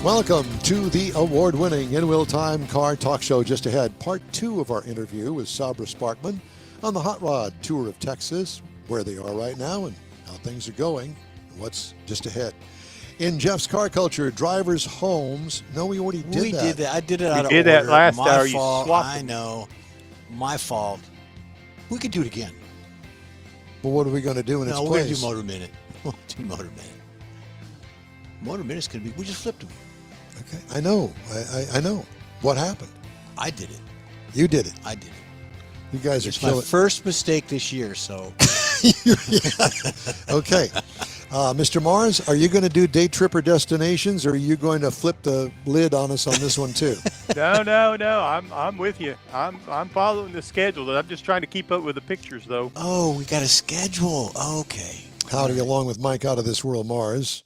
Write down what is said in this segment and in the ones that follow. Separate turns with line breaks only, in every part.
Welcome to the award-winning InWheelTime Car Talk Show. Just ahead, part 2 of our interview with Sabra Sparkman on the Hot Rod Tour of Texas, where they are right now and how things are going and what's just ahead. In Jeff's Car Culture, drivers' homes. No, we already did that.
We did that. I did it out of order.
We did that last hour.
My fault.
You swapped
I know. My fault. We could do it again.
But what are we going to do in its place?
No, we're going to do Motor Minute. We'll do Motor Minute. Motor Minute's going to be, we just flipped them.
Okay, I know. I know. What happened?
I did it.
You did it.
I did it.
You guys are
It's my
killing.
first mistake this year, so.
Okay. Mr. Mars, are you going to do day tripper destinations, or are you going to flip the lid on us on this one too?
No. I'm with you. I'm following the schedule. I'm just trying to keep up with the pictures, though.
Oh, we got a schedule. Okay.
Howdy, along with Mike out of this world, Mars.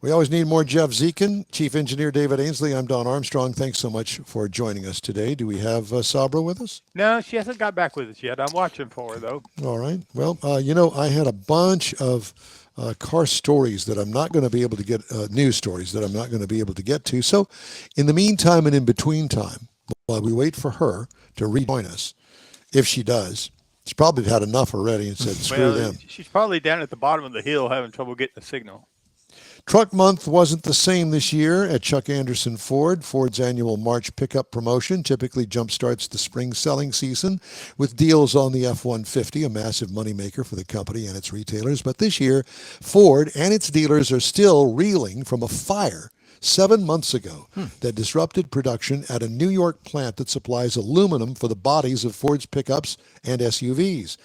We always need more Jeff Dziekan, Chief Engineer David Ainsley. I'm Don Armstrong. Thanks so much for joining us today. Do we have Sabra with us?
No, she hasn't got back with us yet. I'm watching for her, though.
All right. Well, I had a bunch of car stories that I'm not going to be able to get, news stories that I'm not going to be able to get to. So in the meantime and in between time, while we wait for her to rejoin us, if she does, she's probably had enough already and said, screw them.
She's probably down at the bottom of the hill having trouble getting a signal.
Truck month wasn't the same this year at Chuck Anderson Ford. Ford's annual March pickup promotion typically jumpstarts the spring selling season with deals on the F-150, a massive moneymaker for the company and its retailers. But this year, Ford and its dealers are still reeling from a fire 7 months ago that disrupted production at a New York plant that supplies aluminum for the bodies of Ford's pickups and SUVs.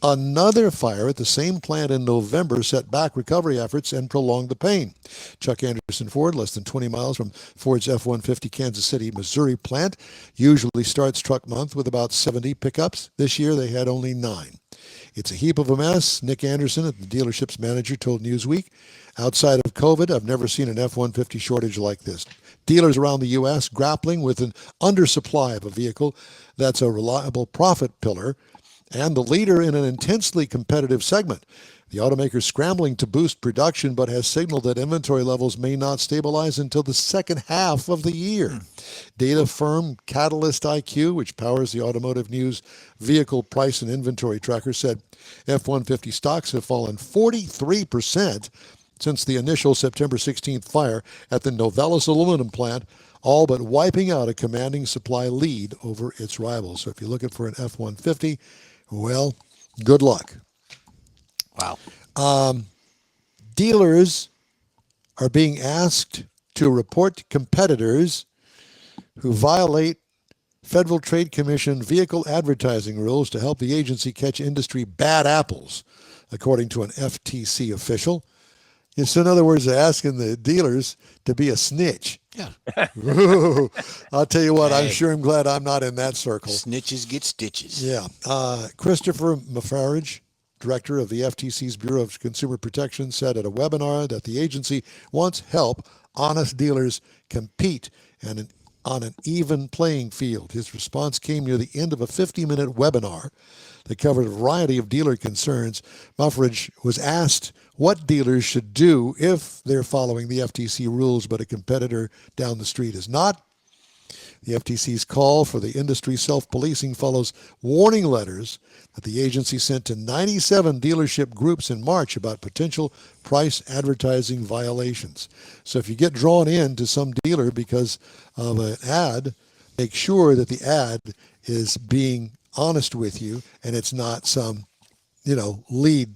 Another fire at the same plant in November set back recovery efforts and prolonged the pain. Chuck Anderson Ford, less than 20 miles from Ford's F-150 Kansas City, Missouri plant, usually starts truck month with about 70 pickups. This year they had only 9. It's a heap of a mess. Nick Anderson, the dealership's manager, told Newsweek, outside of COVID, I've never seen an F-150 shortage like this. Dealers around the U.S. grappling with an undersupply of a vehicle that's a reliable profit pillar and the leader in an intensely competitive segment. The automaker is scrambling to boost production, but has signaled that inventory levels may not stabilize until the second half of the year. Data firm Catalyst IQ, which powers the Automotive News vehicle price and inventory tracker, said F-150 stocks have fallen 43% since the initial September 16th fire at the Novelis aluminum plant, all but wiping out a commanding supply lead over its rivals. So if you're looking for an F-150, well, good luck.
Wow.
Dealers are being asked to report competitors who violate Federal Trade Commission vehicle advertising rules to help the agency catch industry bad apples, according to an FTC official. It's, in other words, they're asking the dealers to be a snitch.
Yeah.
Ooh, I'll tell you what, I'm
Hey.
sure I'm glad I'm not in that circle.
Snitches get stitches.
Yeah. Christopher Mafarage, director of the FTC's Bureau of Consumer Protection, said at a webinar that the agency wants help honest dealers compete on an even playing field. His response came near the end of a 50-minute webinar that covered a variety of dealer concerns. Mafarage was asked what dealers should do if they're following the FTC rules, but a competitor down the street is not. The FTC's call for the industry self-policing follows warning letters that the agency sent to 97 dealership groups in March about potential price advertising violations. So if you get drawn in to some dealer because of an ad, make sure that the ad is being honest with you and it's not some, lead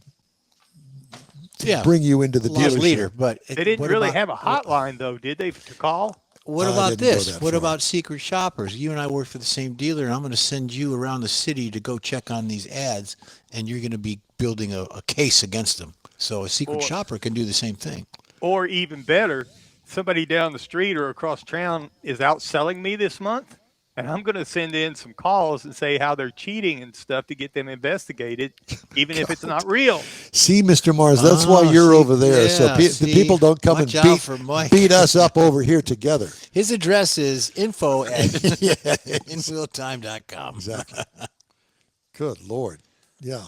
to bring you into the
Lost
dealership.
leader, but
They didn't really have a hotline, though, did they, to call?
What
I
about
didn't go
this?
that
What
far.
about secret shoppers? You and I work for the same dealer, and I'm going to send you around the city to go check on these ads, and you're going to be building a case against them. So a secret shopper can do the same thing.
Or even better, somebody down the street or across town is outselling me this month, and I'm going to send in some calls and say how they're cheating and stuff to get them investigated, even if it's not real.
See, Mr. Mars, that's why you're over there. So
yeah,
the
see,
people don't come
watch
and
out for Mike.
beat us up over here together.
His address is info at
Yeah,
InWheelTime.com.
exactly. Good Lord. Yeah.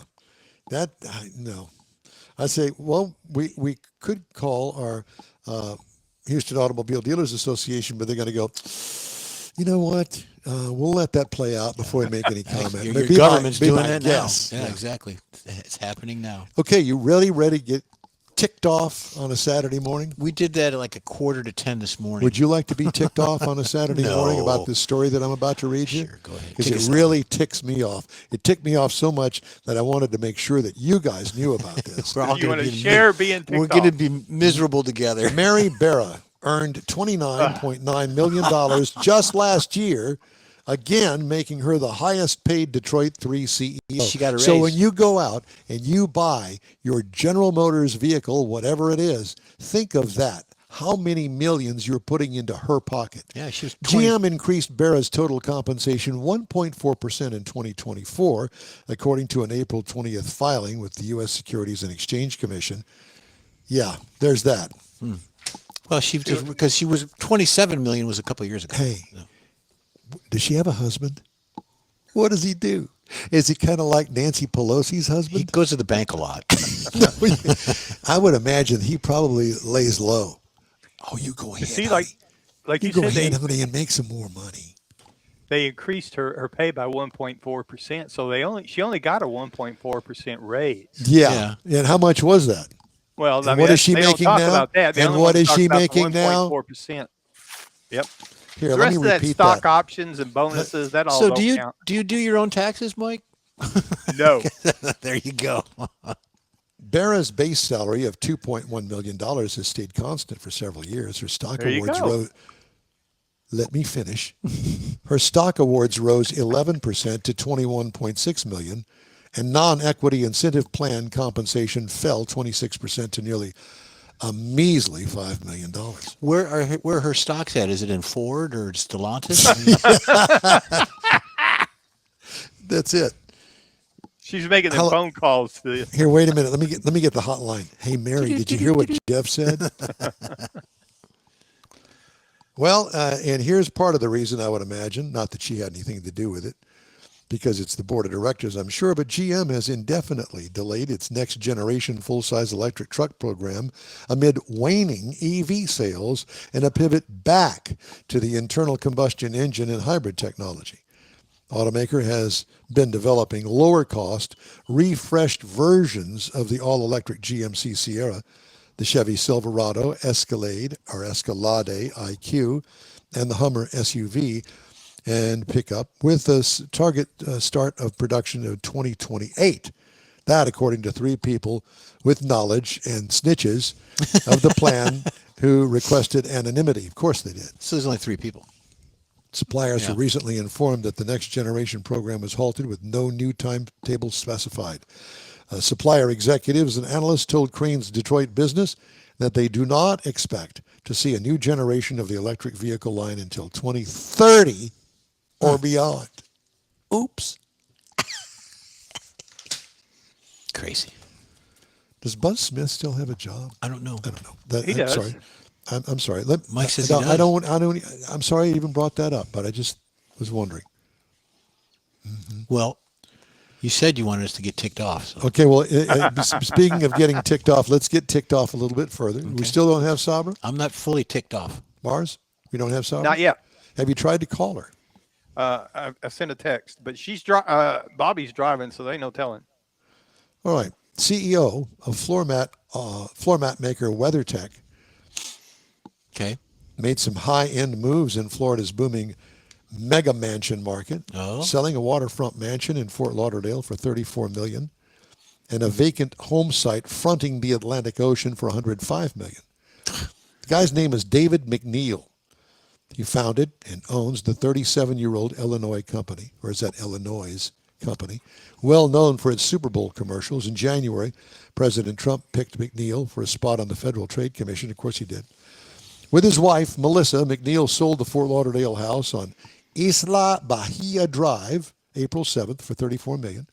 No. I say, well, we could call our Houston Automobile Dealers Association, but they're going to go, you know what? We'll let that play out before we make any comment.
Your government's doing it now.
Guess.
Yeah, exactly. It's happening now.
Okay, you really ready to get ticked off on a Saturday morning?
We did that at like 9:45 this morning.
Would you like to be ticked off on a Saturday
No.
morning about this story that I'm about to read you?
Sure, go ahead.
Because
Tick
it
us
really ticks me off. It ticked me off so much that I wanted to make sure that you guys knew about this.
We're all
You
gonna
want to
be
share being
We're
ticked
going to
off.
be miserable together.
Mary Barra earned $29.9 million just last year, again making her the highest paid Detroit 3 CEO.
She got a
So
raise.
when you go out and you buy your General Motors vehicle, whatever it is, think of that. How many millions you're putting into her pocket.
Yeah, she was 20.
GM increased Barra's total compensation 1.4% in 2024, according to an April 20th filing with the U.S. Securities and Exchange Commission. Yeah, there's that.
Well, she just because she was 27 million was a couple of years ago.
Hey, does she have a husband? What does he do? Is he kind of like Nancy Pelosi's
He
husband?
goes to the bank a lot.
I would imagine he probably lays low. Oh, you go ahead.
See,
honey.
like
you
you
go
said,
ahead, honey, and make some more money.
they increased her pay by 1.4%. So she only got a 1.4% raise.
Yeah. And how much was that?
Well,
And
I mean,
what is she
they don't
making
talk
now?
about that. They
And
only
what
want to
is
talk
she
about the
making now?
1.4%. Yep.
Here,
The
let
rest
me
of that
repeat
stock
that.
options and bonuses, that all
So
don't
do you
count.
do your own taxes, Mike?
No.
There you go.
Barra's base salary of $2.1 million has stayed constant for several years. Her stock
There you
awards
go.
rose. Let me finish. Her stock awards rose 11% to $21.6 million, and non-equity incentive plan compensation fell 26% to nearly a measly $5 million.
Where are her stocks at? Is it in Ford or Stellantis?
That's it.
She's making them
Hello-
phone calls to
Here, wait a minute. Let me get the hotline. Hey, Mary, did you hear what Jeff said? Well, and here's part of the reason I would imagine, not that she had anything to do with it, because it's the board of directors, I'm sure, but GM has indefinitely delayed its next generation full-size electric truck program amid waning EV sales and a pivot back to the internal combustion engine and hybrid technology. Automaker has been developing lower-cost, refreshed versions of the all-electric GMC Sierra, the Chevy Silverado, Escalade IQ, and the Hummer SUV and pickup with a target start of production of 2028. That, according to three people with knowledge and snitches of the plan who requested anonymity. Of course they did.
So there's only 3 people.
Suppliers were
Yeah.
recently informed that the next generation program was halted with no new timetable specified. Supplier executives and analysts told Crane's Detroit Business that they do not expect to see a new generation of the electric vehicle line until 2030 or beyond. Oops.
Crazy.
Does Buzz Smith still have a job?
I don't know.
I don't know.
He
I'm
does.
sorry. I'm sorry.
Mike says
I
he does.
I'm sorry I even brought that up, but I just was wondering.
Well, you said you wanted us to get ticked off. So.
Okay, well, speaking of getting ticked off, let's get ticked off a little bit further. We still don't have Sabra?
I'm not fully ticked off.
Mars? We don't have Sabra?
Not yet.
Have you tried to call her?
I sent a text, but Bobby's driving, so they no telling.
All right. CEO of floor mat maker WeatherTech
Okay.
made some high-end moves in Florida's booming mega mansion market, selling a waterfront mansion in Fort Lauderdale for $34 million and a vacant home site fronting the Atlantic Ocean for $105 million. The guy's name is David McNeil. He founded and owns the 37-year-old Illinois company, or is that Illinois company, well known for its Super Bowl commercials. In January, President Trump picked McNeil for a spot on the Federal Trade Commission. Of course he did. With his wife, Melissa, McNeil sold the Fort Lauderdale house on Isla Bahia Drive, April 7th, for $34 million.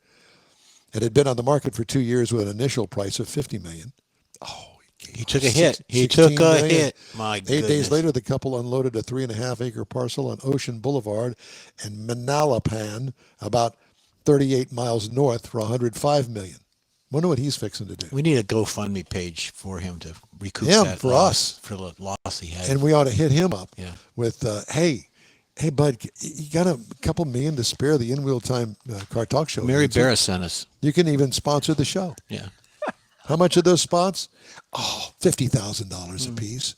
It had been on the market for 2 years with an initial price of $50 million. Oh,
He took a hit. He took a hit. My
8
goodness.
days later, the couple unloaded a 3.5-acre parcel on Ocean Boulevard in Manalapan, about 38 miles north, for $105 million. Wonder what he's fixing to do.
We need a GoFundMe page for him to recoup
Him,
that
for
loss,
us.
for the loss he had.
And we ought to hit him up
Yeah.
with, hey, bud, you got a couple million to spare the InWheelTime Car Talk Show.
Mary
don't you?
Barra sent us.
You can even sponsor the show.
Yeah.
How much are those spots? Oh, $50,000 a piece.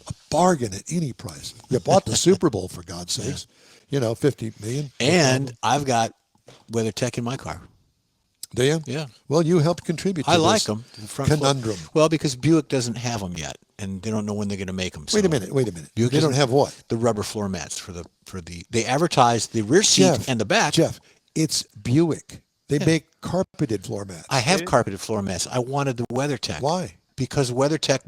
A bargain at any price. You bought the Super Bowl, for God's sakes. You know, $50 million.
And I've got WeatherTech in my car.
Do you?
Yeah.
Well, you helped contribute to
I like
this
them. The front floor.
conundrum.
Well, because Buick doesn't have them yet, and they don't know when they're going to make them.
Wait a minute.
Buick
They don't
doesn't-
have what?
The rubber floor mats for the. They advertise the rear seat and the back.
Jeff, it's Buick. They make carpeted floor mats.
I have carpeted floor mats. I wanted the WeatherTech.
Why?
Because WeatherTech,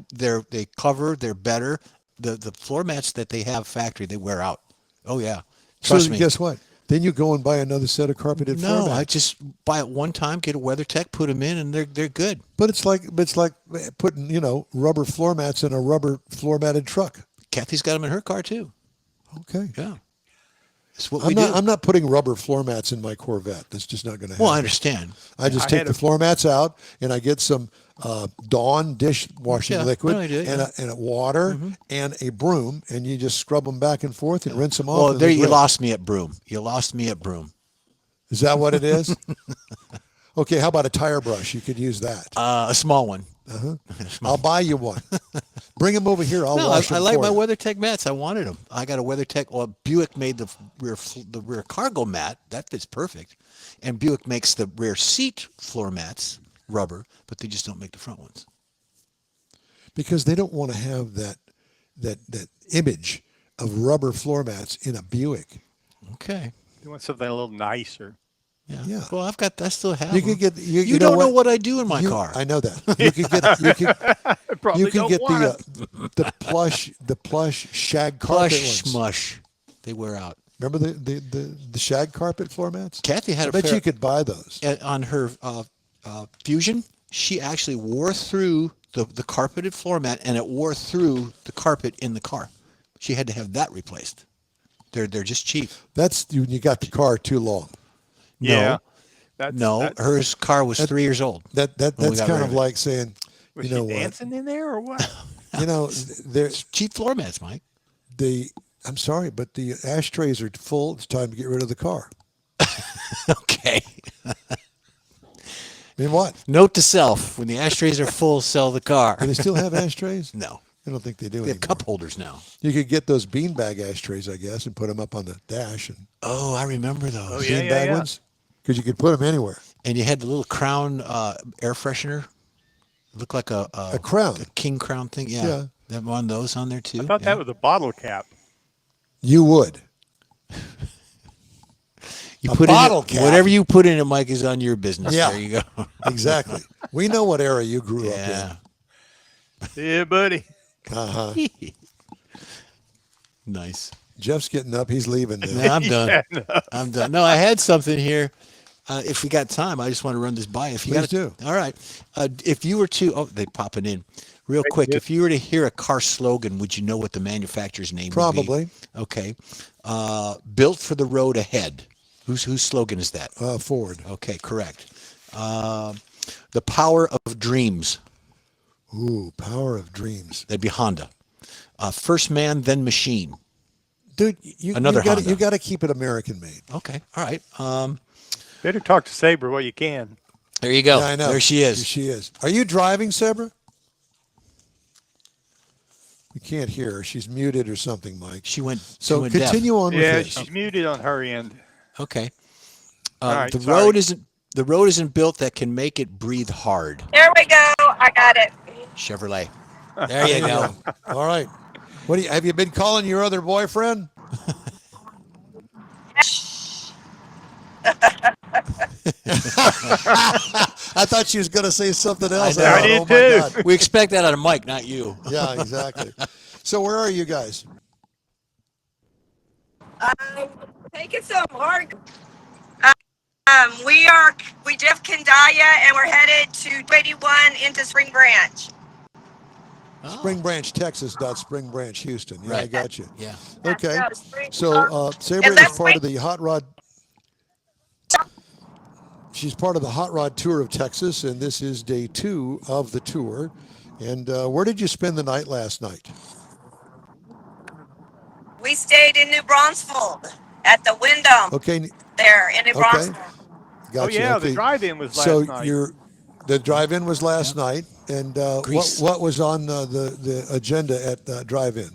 they cover, they're better. The floor mats that they have factory, they wear out. Oh yeah, trust
So
me.
guess what? Then you go and buy another set of carpeted floor
No,
mats.
I just buy it one time, get a WeatherTech, put them in, and they're good.
But it's like putting rubber floor mats in a rubber floor matted truck.
Kathy's got them in her car too.
Okay.
Yeah, that's what we do.
I'm not putting rubber floor mats in my Corvette. That's just not going to happen.
Well, I understand.
I just
I
take
had
the
a-
floor mats out and I get some Dawn dishwashing
Yeah,
liquid
no, I do,
and,
yeah.
a water and a broom, and you just scrub them back and forth and rinse them off.
Well,
and
there
they're
you
great.
lost me at broom. You lost me at broom.
Is that what it is? Okay, how about a tire brush? You could use that.
A small one.
I'll buy you one. Bring them over here. I'll
No,
wash them
I like
for
my
you.
WeatherTech mats. I wanted them. I got a WeatherTech. Well, Buick made the rear cargo mat. That fits perfect. And Buick makes the rear seat floor mats rubber, but they just don't make the front ones.
Because they don't want to have that image of rubber floor mats in a Buick.
Okay.
You want something a little nicer.
Yeah. Well, I still have
You
them.
could get
You don't know what I do in my
You-
car.
I know that. You could get
Probably
you can
don't
get
want
the plush shag carpet
Plush
ones.
smush. They wear out.
Remember the shag carpet floor mats?
Kathy had
I
a
bet
pair
you could buy those.
on her Fusion. She actually wore through the carpeted floor mat, and it wore through the carpet in the car. She had to have that replaced. They're just cheap.
That's when you got the car too long.
Yeah.
No, her car was 3 years old.
That
When we
that's
got
kind
rid
of
of it.
like saying,
Was
you know
she
what?
dancing in there or what?
You know, there's
Cheap floor mats, Mike.
I'm sorry, but the ashtrays are full. It's time to get rid of the car.
Okay.
I mean, what?
Note to self: when the ashtrays are full, sell the car.
Do they still have ashtrays?
No,
I don't think they do
they have
anymore.
cup holders now.
You could get those beanbag ashtrays, I guess, and put them up on the dash, and
Oh, I remember those.
Oh, yeah.
beanbag ones, because you could put them anywhere.
And you had the little Crown air freshener. It looked like a
Crown.
a King Crown thing. Yeah,
Yeah.
That one of those on there too.
I thought
Yeah.
that was a bottle cap.
You would.
You
a
put
bottle
in
cap.
whatever you put in it, Mike, is on your business.
Yeah.
There you go.
Exactly. We know what era you grew
Yeah.
Yeah, buddy.
up in. Uh-huh.
Nice.
Jeff's getting up. He's leaving now.
No, I'm done.
Yeah, no.
I'm done. No, I had something here. If we got time, I just want to run this by. If you
Please
got
do.
All right. If you were to, they popping in real quick.
good.
If you were to hear a car slogan, would you know what the manufacturer's name would
Probably.
be? Okay. Built for the road ahead. Whose slogan is that?
Ford.
Okay, correct. The power of dreams.
Ooh, Power of Dreams.
That'd be Honda. First man, then machine.
Dude,
Another Honda.
you got to keep it American made.
Okay, all right.
Better talk to Sabra while you can.
There you go.
Yeah, I know.
There she is.
She is. Are you driving, Sabra? We can't hear her. She's muted or something, Mike.
She went.
So
she went deaf.
continue on with
Yeah,
this.
she's muted on her end.
Okay.
All right,
the
sorry.
road isn't built that can make it breathe hard.
There we go. I got it.
Chevrolet. There you go.
All right. What have you been calling your other boyfriend? I thought she was going to say something else.
I know.
I did
oh my
too.
God.
We expect that out of Mike, not you.
Yeah, exactly. So where are you guys?
Taking some hard. We left Kendaya and we're headed to 21 into Spring Branch.
Spring Branch, Texas. Spring Branch, Houston. Yeah, I
Right.
got you.
Yeah.
Okay.
Yeah, Spring-
So Sabra is
let's
part of the Hot Rod. She's part of the Hot Rod Tour of Texas, and this is day 2 of the tour. And where did you spend the night last night?
We stayed in New Braunfels at the Wyndham
Okay,
there in New
okay,
Braunfels.
Oh
gotcha.
yeah, the
Okay,
drive-in was
so
last night.
the drive-in was
Yeah.
last night, and
Greece.
what was on the agenda at drive-in?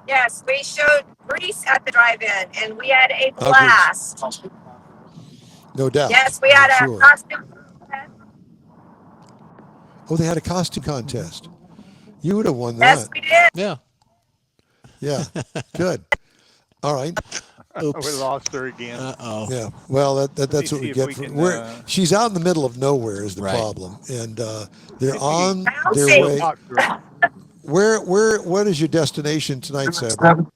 Yes, we showed Greece at the drive-in, and we had a
Oh, Greece,
blast.
no doubt,
Yes, we
I'm
had a
sure.
costume contest.
Oh, they had a costume contest. You would have won
Yes,
that.
we did.
Yeah.
Yeah, good. All right.
We
Oops.
lost her again.
Uh-oh.
Yeah. Well,
Let me
that's what we
see if
get
we
for
can.
where she's out in the middle of nowhere is the
Right.
problem, and
See
they're
if we can
on their
still
Bouncing.
way.
talk to her.
What is your destination tonight, Sabra?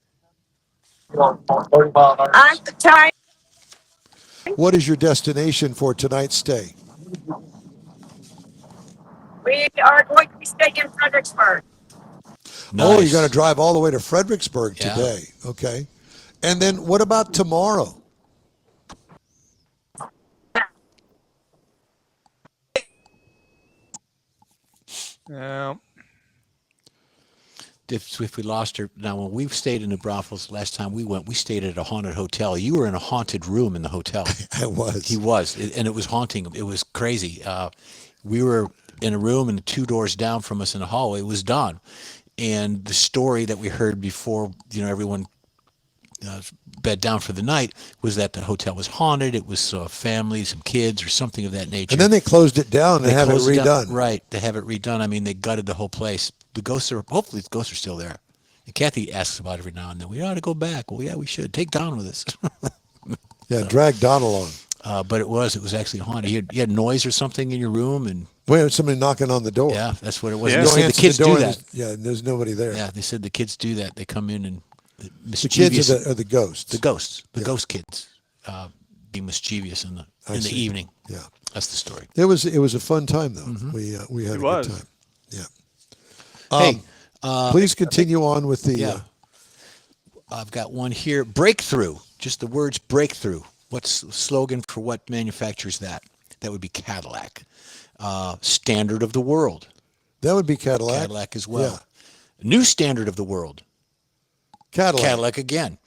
On the time,
What is your destination for tonight's stay?
we are going to be staying in Fredericksburg.
Oh, you're going to
Nice.
drive all the way to Fredericksburg
Yeah.
today. Okay. And then what about tomorrow?
No,
If we lost her now, when we stayed in New Braunfels last time we went, we stayed at a haunted hotel. You were in a haunted room in the hotel.
I was.
He was, and it was haunting. It was crazy. We were in a room, and 2 doors down from us in the hallway was Don. And the story that we heard before, everyone bed down for the night was that the hotel was haunted. It was families, some kids, or something of that nature.
And then they closed it down and have it
closed
redone.
Right, they have it redone. I mean, they gutted the whole place. The ghosts are hopefully the ghosts are still there. And Kathy asks about it every now and then. We ought to go back. Well, yeah, we should take Don with us.
Yeah, drag Don along.
But it was actually haunted. You had noise or something in your room, and
Wait, somebody knocking on the door.
yeah, that's what it was.
Yeah.
They
Go
said the
answer
kids
door
do
and
that.
there's nobody there.
Yeah, they said the kids do that. They come in and
The
mischievous.
kids are the ghosts.
The ghosts, the
Yeah.
ghost kids, be mischievous in the
see.
evening.
Yeah.
That's the story.
It was a fun time though. We had
It
a
was.
good time. Yeah.
Hey,
Please continue on with the.
yeah. I've got one here. Breakthrough. Just the words breakthrough. What's the slogan for what manufactures that? That would be Cadillac. Standard of the world.
That would be Cadillac.
Cadillac as well.
Yeah.
New standard of the world.
Cadillac.
Cadillac again.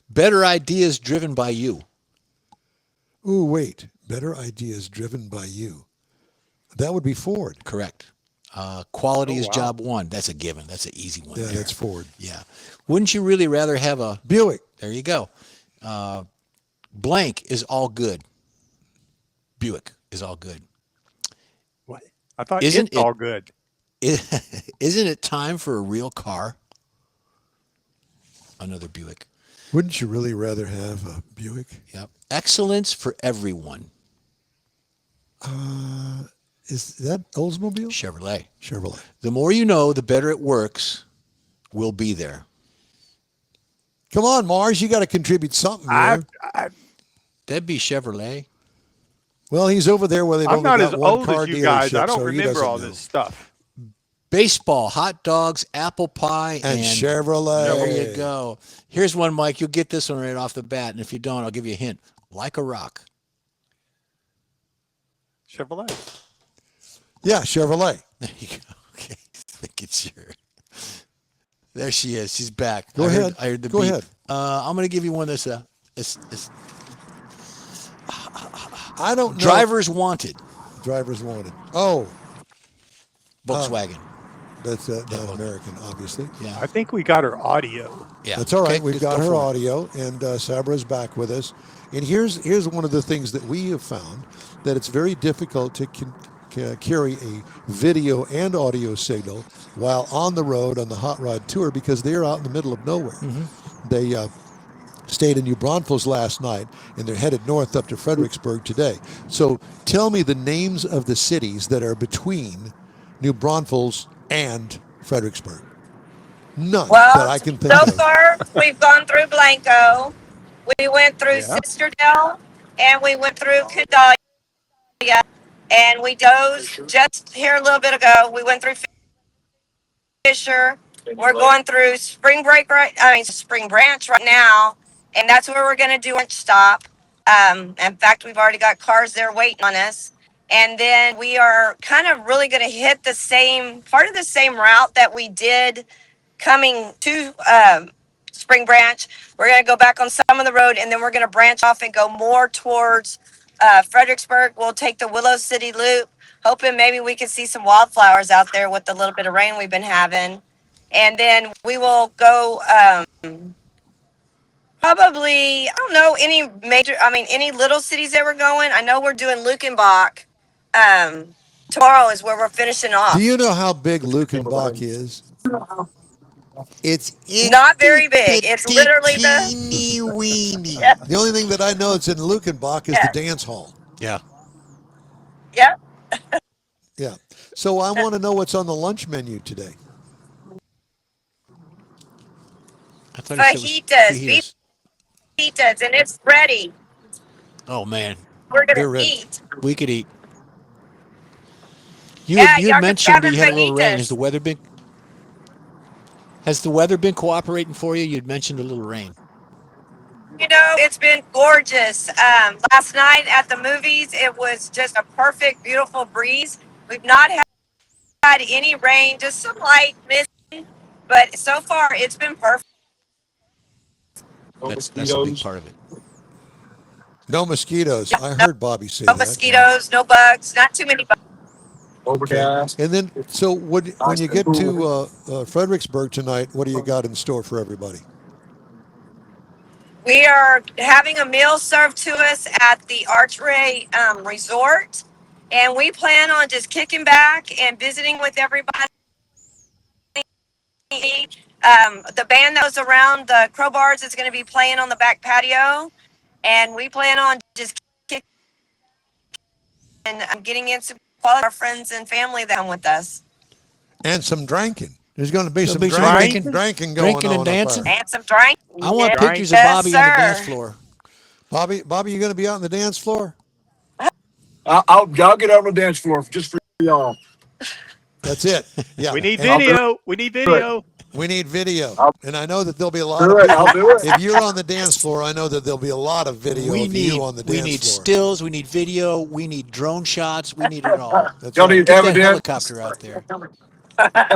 Better ideas driven by you.
Ooh, wait. Better ideas driven by you. That would be Ford.
Correct. Quality
Oh,
is
wow.
job one. That's a given. That's an easy one.
Yeah,
there.
that's Ford.
Yeah. Wouldn't you really rather have a
Buick.
There you go. Blank is all good. Buick is all good.
what? I thought
Isn't
it's
it-
all good.
Isn't it time for a real car? Another Buick.
Wouldn't you really rather have a Buick?
Yep. Excellence for everyone.
Is that Oldsmobile?
Chevrolet.
Chevrolet.
The more you know, the better it works. We'll be there.
Come on, Mars. You got to contribute something
I,
here.
I,
That'd be Chevrolet.
Well, he's over there where they've
I'm
only
not
got
as
one
old
car
as you
dealership,
guys. I don't
so he
remember
doesn't
all
know.
this stuff.
Baseball, hot dogs, apple pie,
And Chevrolet.
There you go. Here's one, Mike. You'll get this one right off the bat. And if you don't, I'll give you a hint. Like a rock.
Chevrolet.
Yeah, Chevrolet.
There you go. Okay. I think it's your. There she is. She's back.
Go ahead.
I heard the
Go
beep.
ahead.
I'm going to give you one that's it's
I don't know.
drivers wanted.
Drivers wanted. Oh,
Volkswagen.
that's not American, obviously.
Yeah.
I think we got her audio.
Yeah.
That's all right.
Okay,
We've
just
got
go
her
for it.
audio, and Sabra's back with us. And here's one of the things that we have found, that it's very difficult to carry a video and audio signal while on the road on the Hot Rod Tour, because they're out in the middle of nowhere.
Mm-hmm.
They stayed in New Braunfels last night, and they're headed north up to Fredericksburg today. So tell me the names of the cities that are between New Braunfels and Fredericksburg. None
Well,
that I can think
so
of.
far we've gone through Blanco, we went through
Yeah.
Sisterdale, and we went through Candalia, and we dozed just here a little bit ago. We went through Fisher. We're going through Spring Branch right now, and that's where we're going to do our stop. In fact, we've already got cars there waiting on us. And then we are kind of really going to hit the same part of the same route that we did coming to Spring Branch. We're going to go back on some of the road, and then we're going to branch off and go more towards Fredericksburg. We'll take the Willow City Loop, hoping maybe we can see some wildflowers out there with the little bit of rain we've been having. And then we will go probably, I don't know, any little cities that we're going. I know we're doing Lukenbach. Tomorrow is where we're finishing off.
Do you know how big Lukenbach is? It's
Not very big. It's literally
teeny weeny.
Yeah.
The only thing that I know that's in Lukenbach is the dance hall.
Yeah.
Yep.
Yeah. So I want to know what's on the lunch menu today.
I thought it
Fajitas, beef fajitas, and it's ready.
Oh man,
We're
They're
gonna
ready.
eat.
we could eat. You
Yeah,
you
y'all
mentioned
can
that you had a little rain.
fajitas.
Has the weather been cooperating for you? You'd mentioned a little rain.
You know, it's been gorgeous. Last night at the movies, it was just a perfect, beautiful breeze. We've not had any rain, just some light mist, but so far it's been perfect.
That's a big part of it.
No mosquitoes. I heard Bobby say
No
that.
mosquitoes, no bugs, not too many bugs.
Overcast. And then, so when you get to Fredericksburg tonight, what do you got in store for everybody?
We are having a meal served to us at the Archway Resort, and we plan on just kicking back and visiting with everybody. The band that was around the Crowbars is going to be playing on the back patio, and we plan on just kicking and getting in some quality our friends and family that come with us.
And some drinking. There's going to be some
be some
drinking
drinking.
going
Drinking
on
and
up
dancing.
there.
And some drink.
I want
Yeah.
pictures of
Yes,
Bobby on the dance
sir.
floor.
Bobby, you going to be out on the dance floor?
I'll get out on the dance floor just for y'all.
That's it. Yeah.
We need
And
video. We need video.
we need video.
I'll
And I know that there'll be a lot
do
of
it. I'll do it.
If you're on the dance floor, I know that there'll be a lot of video
We
of
need
you on the
we
dance
need
floor.
stills. We need video. We need drone shots. We need it all.
That's
Y'all
right.
need
Get that
evidence.
helicopter out there.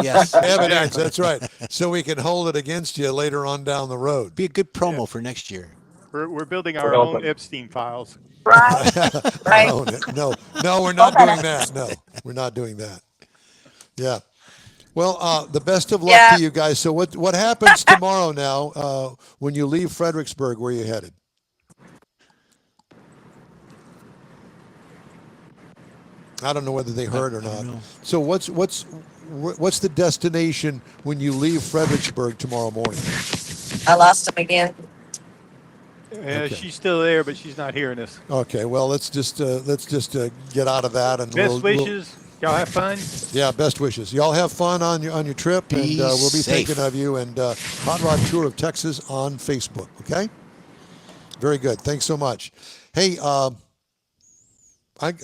Yes.
Evidence. That's right. So we can hold it against you later on down the road.
Be a good promo for next year.
We're building our own Epstein files.
Right. Right.
No, we're not doing that. No, we're not doing that. Yeah. Well, the best of luck
Yeah.
to you guys. So what happens tomorrow now when you leave Fredericksburg? Where are you headed? I don't know whether they heard or not. So what's the destination when you leave Fredericksburg tomorrow morning?
I lost him again.
Okay.
She's still there, but she's not hearing us.
Okay. Well, let's just get out of that and
Best wishes. Y'all have fun.
Yeah, best wishes. Y'all have fun on your trip,
Be
and we'll be
safe.
thinking of you. And Hot Rod Tour of Texas on Facebook. Okay. Very good. Thanks so much. Hey,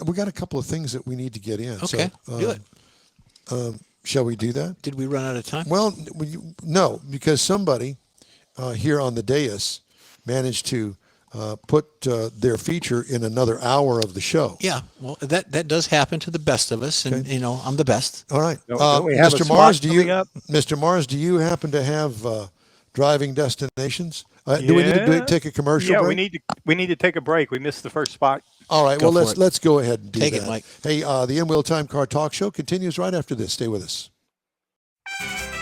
we got a couple of things that we need to get in.
Okay,
So,
do it.
Shall we do that?
Did we run out of time?
Well, no, because somebody here on the dais managed to put their feature in another hour of the show.
Yeah. Well, that does happen to the best of us, and
Okay.
I'm the best.
All right,
Don't we have a
Mr.
spot
Mars,
coming up?
Mr. Mars, do you happen to have driving destinations? Do we need to take a commercial
Yeah,
break?
we need to take a break. We missed the first spot.
All right,
Go
well
for it.
let's go ahead and do
Take
that.
it, Mike.
Hey, the InWheelTime Car Talk Show continues right after this. Stay with us.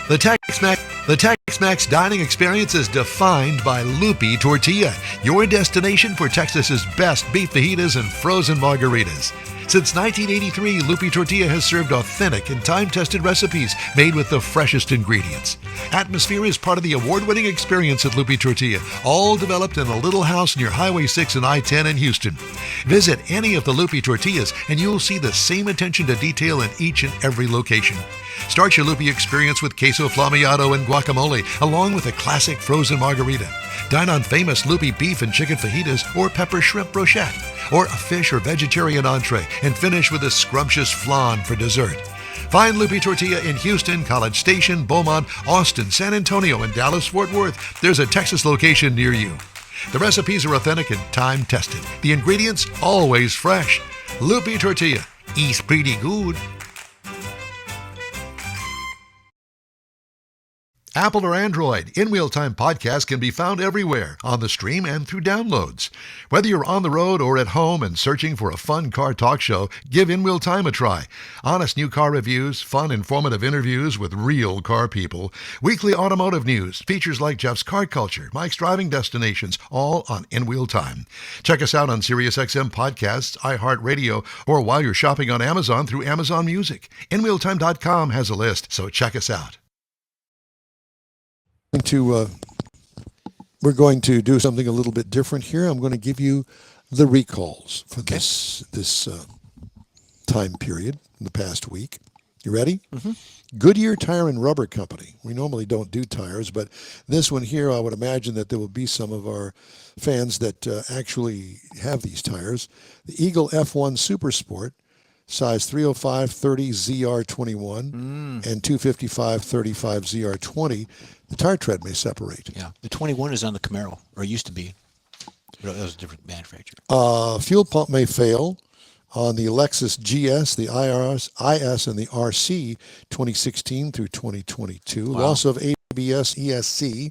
The Tex-Mex dining experience is defined by Loopy Tortilla, your destination for Texas's best beef fajitas and frozen margaritas. Since 1983, Loopy Tortilla has served authentic and time-tested recipes made with the freshest ingredients. Atmosphere is part of the award-winning experience at Loopy Tortilla, all developed in a little house near Highway 6 and I-10 in Houston. Visit any of the Loopy Tortillas and you'll see the same attention to detail in each and every location. Start your Loopy experience with queso flamiado and guacamole, along with a classic frozen margarita. Dine on famous Loopy beef and chicken fajitas or pepper shrimp brochette, or a fish or vegetarian entree, and finish with a scrumptious flan for dessert. Find Loopy Tortilla in Houston, College Station, Beaumont, Austin, San Antonio, and Dallas-Fort Worth. There's a Texas location near you. The recipes are authentic and time-tested. The ingredients always fresh. Loopy tortilla. Eats pretty good. Apple or Android, InWheelTime podcast can be found everywhere, on the stream and through downloads. Whether you're on the road or at home and searching for a fun car talk show, give InWheelTime a try. Honest new car reviews, fun, informative interviews with real car people, weekly automotive news, features like Jeff's Car Culture, Mike's Driving Destinations, all on InWheelTime. Check us out on SiriusXM Podcasts, iHeartRadio, or while you're shopping on Amazon through Amazon Music. InWheelTime.com has a list, so check us out.
We're going to do something a little bit different here. I'm going to give you the recalls for this time period in the past week. You ready? Mm-hmm. Goodyear Tire and Rubber Company. We normally don't do tires, but this one here, I would imagine that there will be some of our fans that actually have these tires. The Eagle F1 Super Sport, size 305/30 ZR21 and 255/35 ZR20. The tire tread may separate.
Yeah, the 21 is on the Camaro, or used to be. That was a different manufacturer.
Fuel pump may fail on the Lexus GS, the IS, and the RC 2016 through 2022.
Wow.
Loss of ABS ESC,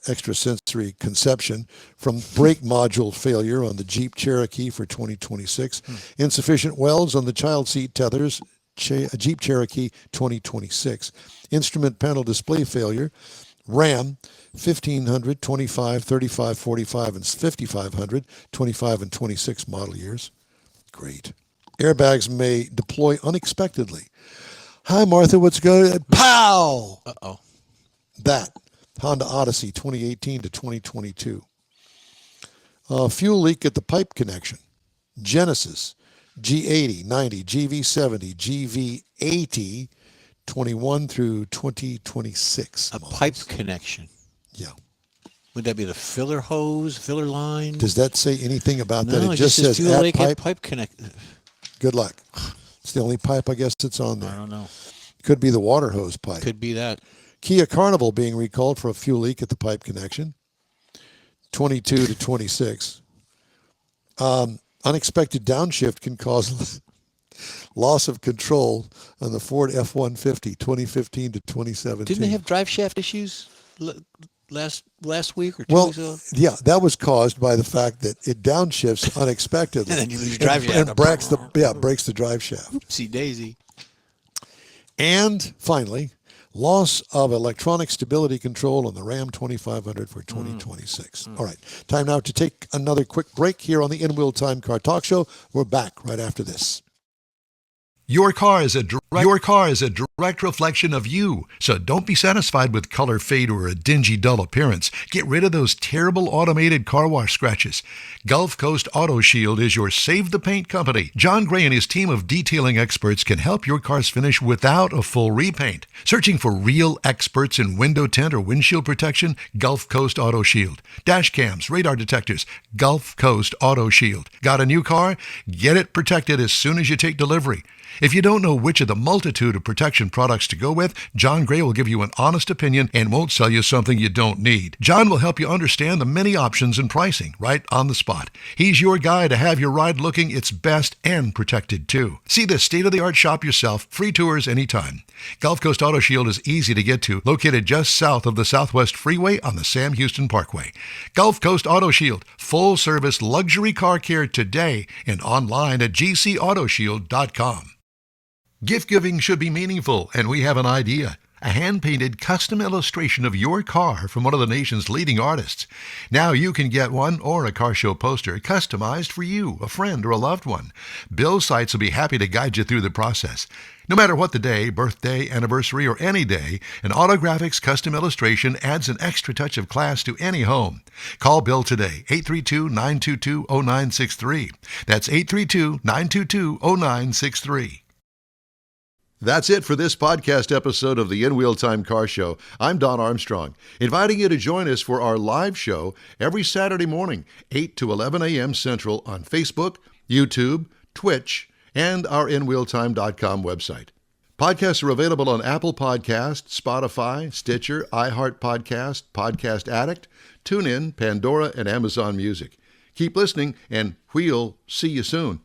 extrasensory conception, from brake module failure on the Jeep Cherokee for 2026. Insufficient welds on the child seat tethers, Jeep Cherokee 2026. Instrument panel display failure, Ram 1500, 25, 35, 45, and 5500, 25 and 26 model years. Great. Airbags may deploy unexpectedly. Hi, Martha, what's going on? Pow!
Uh-oh.
That. Honda Odyssey 2018 to 2022. Fuel leak at the pipe connection. Genesis G80, 90, GV70, GV80, 21 through 2026.
A pipe connection.
Yeah.
Would that be the filler hose, filler line?
Does that say anything about that?
No,
It just says
fuel
at
leak
pipe.
at pipe connect.
Good luck. It's the only pipe, I guess, that's on there.
I don't know.
Could be the water hose pipe.
Could be that.
Kia Carnival being recalled for a fuel leak at the pipe connection. 22 to 26. Unexpected downshift can cause loss of control on the Ford F-150 2015 to 2017.
Didn't they have drive shaft issues last week or 2
Well,
weeks ago?
yeah, that was caused by the fact that it downshifts unexpectedly.
And then you lose your drive shaft.
And breaks the drive shaft.
Oopsie daisy.
And finally, loss of electronic stability control on the Ram 2500 for 2026. All right, time now to take another quick break here on the InWheelTime Car Talk Show. We're back right after this.
Your car is a direct reflection of you, so don't be satisfied with color fade or a dingy, dull appearance. Get rid of those terrible automated car wash scratches. Gulf Coast Auto Shield is your Save the Paint company. John Gray and his team of detailing experts can help your cars finish without a full repaint. Searching for real experts in window tint or windshield protection? Gulf Coast Auto Shield. Dash cams, radar detectors, Gulf Coast Auto Shield. Got a new car? Get it protected as soon as you take delivery. If you don't know which of the multitude of protection products to go with, John Gray will give you an honest opinion and won't sell you something you don't need. John will help you understand the many options and pricing right on the spot. He's your guy to have your ride looking its best and protected too. See the state-of-the-art shop yourself. Free tours anytime. Gulf Coast Auto Shield is easy to get to, located just south of the Southwest Freeway on the Sam Houston Parkway. Gulf Coast Auto Shield, full-service luxury car care today and online at gcautoshield.com. Gift giving should be meaningful, and we have an idea. A hand-painted custom illustration of your car from one of the nation's leading artists. Now you can get one or a car show poster customized for you, a friend, or a loved one. Bill Seitz will be happy to guide you through the process. No matter what the day, birthday, anniversary, or any day, an Autographics custom illustration adds an extra touch of class to any home. Call Bill today, 832-922-0963. That's 832-922-0963. That's it for this podcast episode of the InWheelTime Car Show. I'm Don Armstrong, inviting you to join us for our live show every Saturday morning, 8 to 11 a.m. Central on Facebook, YouTube, Twitch, and our InWheelTime.com website. Podcasts are available on Apple Podcast, Spotify, Stitcher, iHeart Podcast, Podcast Addict, TuneIn, Pandora, and Amazon Music. Keep listening, and we'll see you soon.